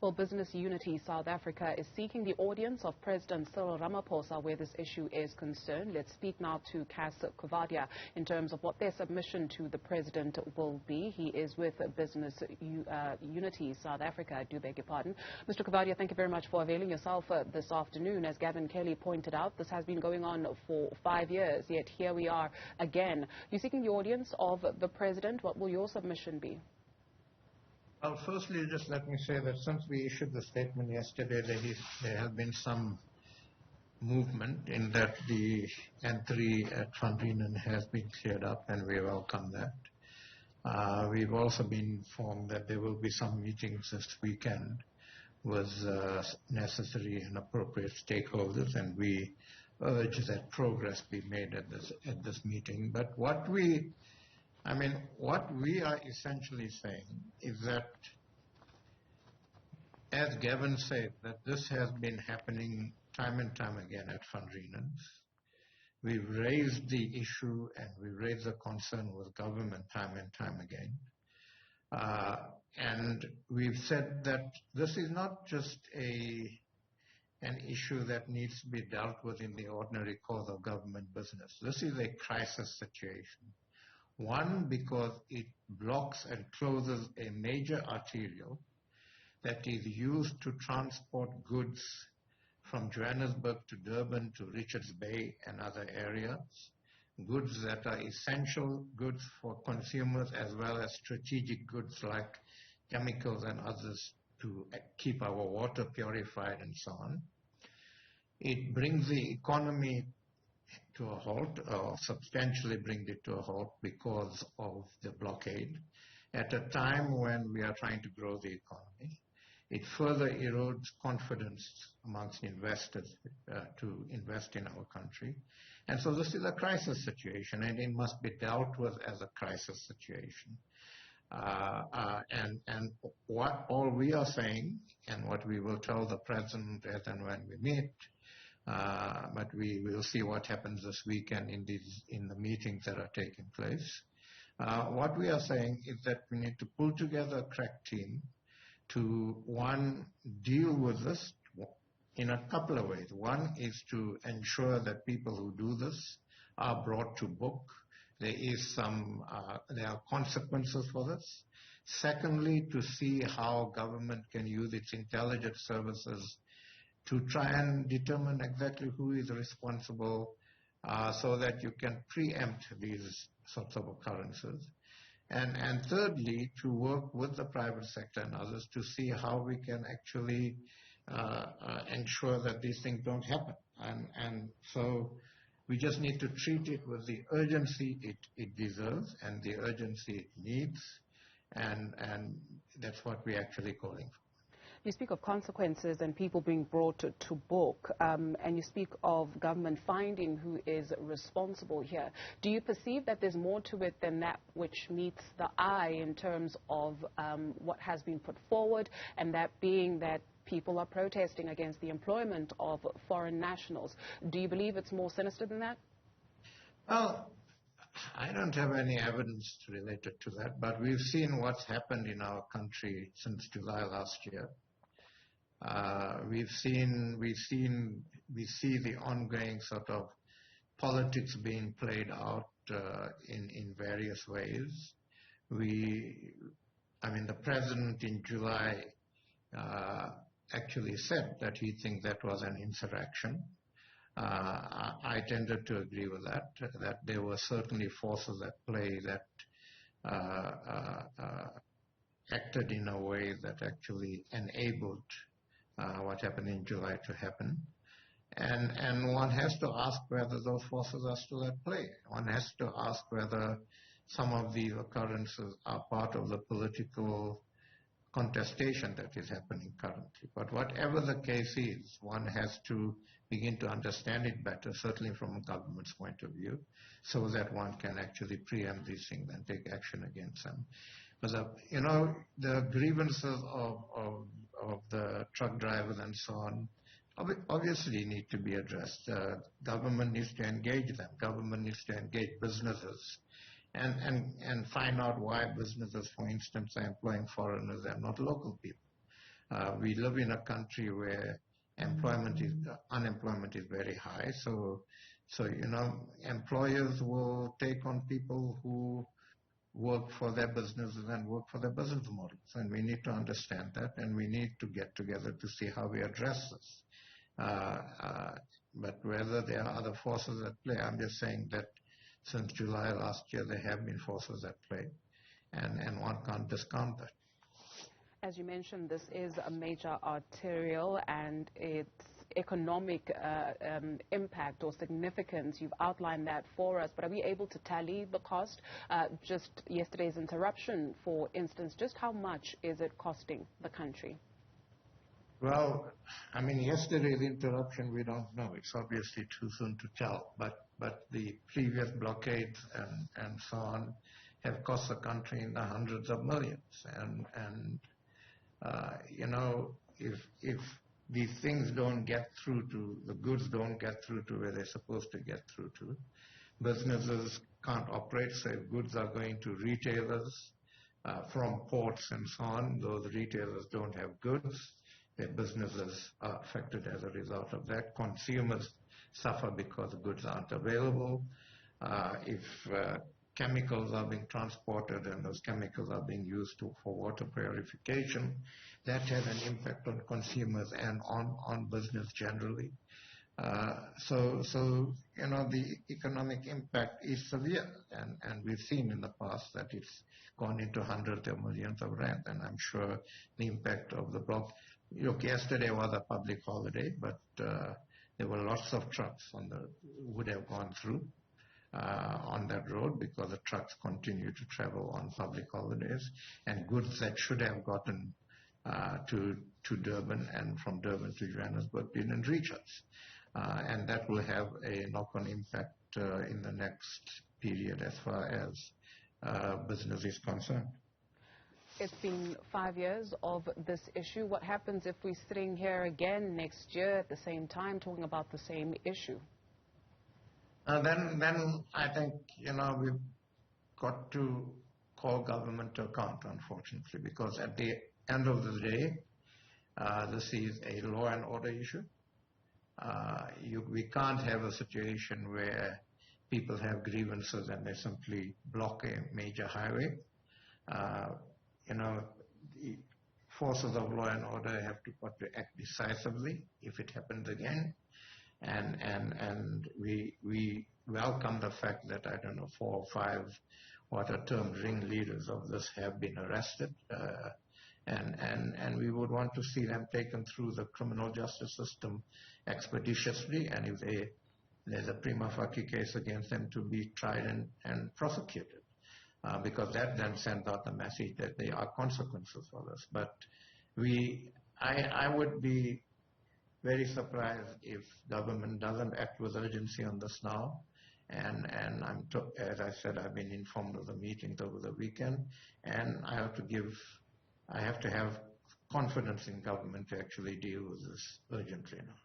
Well, Business Unity South Africa is seeking the audience of President Cyril Ramaphosa where this issue is concerned. Let's speak now to Cas Coovadia in terms of what their submission to the President will be. He is with Business Unity South Africa, I do beg your pardon. Mr. Coovadia, thank you very much for availing yourself this afternoon. As Gavin Kelly pointed out, this has been going on for 5 years, yet here we are again. You're seeking the audience of the President. What will your submission be? Well, firstly, just let me say that since we issued the statement yesterday, there has been some movement in that the entry at Van Rieenen has been cleared up, and we welcome that. We've also been informed that there will be some meetings this weekend with necessary and appropriate stakeholders, and we urge that progress be made at this meeting. But what we are essentially saying is that, as Gavin said, that this has been happening time and time again at Van Rieenen. We've raised the issue and we raised the concern with government time and time again. And we've said that this is not just an issue that needs to be dealt with in the ordinary course of government business. This is a crisis situation. One, because it blocks and closes a major arterial that is used to transport goods from Johannesburg to Durban to Richards Bay and other areas, goods that are essential goods for consumers as well as strategic goods like chemicals and others to keep our water purified and so on. It brings the economy to a halt, or substantially brings it to a halt because of the blockade at a time when we are trying to grow the economy. It further erodes confidence amongst investors to invest in our country. And so this is a crisis situation, and it must be dealt with as a crisis situation. And what all we are saying, and what we will tell the President as and when we meet, but we will see what happens this weekend in the meetings that are taking place. What we are saying is that we need to pull together a crack team to, one, deal with this in a couple of ways. One is to ensure that people who do this are brought to book. There are consequences for this. Secondly, to see how government can use its intelligence services to try and determine exactly who is responsible so that you can preempt these sorts of occurrences. And thirdly, to work with the private sector and others to see how we can actually ensure that these things don't happen. And so we just need to treat it with the urgency it deserves and the urgency it needs, and that's what we're actually calling for. You speak of consequences and people being brought to book, and you speak of government finding who is responsible here. Do you perceive that there's more to it than that which meets the eye in terms of what has been put forward, and that being that people are protesting against the employment of foreign nationals? Do you believe it's more sinister than that? Well, I don't have any evidence related to that, but we've seen what's happened in our country since July last year. We see the ongoing sort of politics being played out in various ways. The President in July actually said that he thinks that was an insurrection. I tended to agree with that there were certainly forces at play that acted in a way that actually enabled what happened in July to happen. And one has to ask whether those forces are still at play. One has to ask whether some of these occurrences are part of the political contestation that is happening currently. But whatever the case is, one has to begin to understand it better, certainly from a government's point of view, so that one can actually preempt these things and take action against them. But the grievances of the truck drivers and so on obviously need to be addressed. Government needs to engage them. Government needs to engage businesses and find out why businesses, for instance, are employing foreigners and not local people. We live in a country where unemployment is very high. So employers will take on people who work for their businesses and work for their business models. And we need to understand that, and we need to get together to see how we address this. But whether there are other forces at play, I'm just saying that since July last year, there have been forces at play, and one can't discount that. As you mentioned, this is a major arterial and its economic impact or significance. You've outlined that for us, but are we able to tally the cost? Just yesterday's interruption, for instance, just how much is it costing the country? Well, I mean, yesterday's interruption, we don't know. It's obviously too soon to tell, but the previous blockades and so on have cost the country in the hundreds of millions. And if these things don't get through to, the goods don't get through to where they're supposed to get through to, businesses can't operate. So if goods are going to retailers from ports and so on, those retailers don't have goods. Their businesses are affected as a result of that. Consumers suffer because the goods aren't available. If chemicals are being transported and those chemicals are being used for water purification, that has an impact on consumers and on business generally. So the economic impact is severe, and we've seen in the past that it's gone into hundreds of millions of rand, and I'm sure the impact of the block. Look, yesterday was a public holiday, but there were lots of trucks would have gone through on that road because the trucks continue to travel on public holidays, and goods that should have gotten to Durban and from Durban to Johannesburg didn't reach us. And that will have a knock-on impact in the next period as far as business is concerned. It's been 5 years of this issue. What happens if we're sitting here again next year at the same time talking about the same issue? Then I think, we've got to call government to account, unfortunately, because at the end of the day, this is a law and order issue. We can't have a situation where people have grievances and they simply block a major highway. The forces of law and order have to act decisively if it happens again. And we welcome the fact that, 4 or 5 what are termed ringleaders of this have been arrested. And we would want to see them taken through the criminal justice system expeditiously, and if there's a prima facie case against them, to be tried and prosecuted. Because that then sends out the message that there are consequences for this. But I would be very surprised if government doesn't act with urgency on this now. And as I said, I've been informed of the meetings over the weekend, and I have to have confidence in government to actually deal with this urgently now.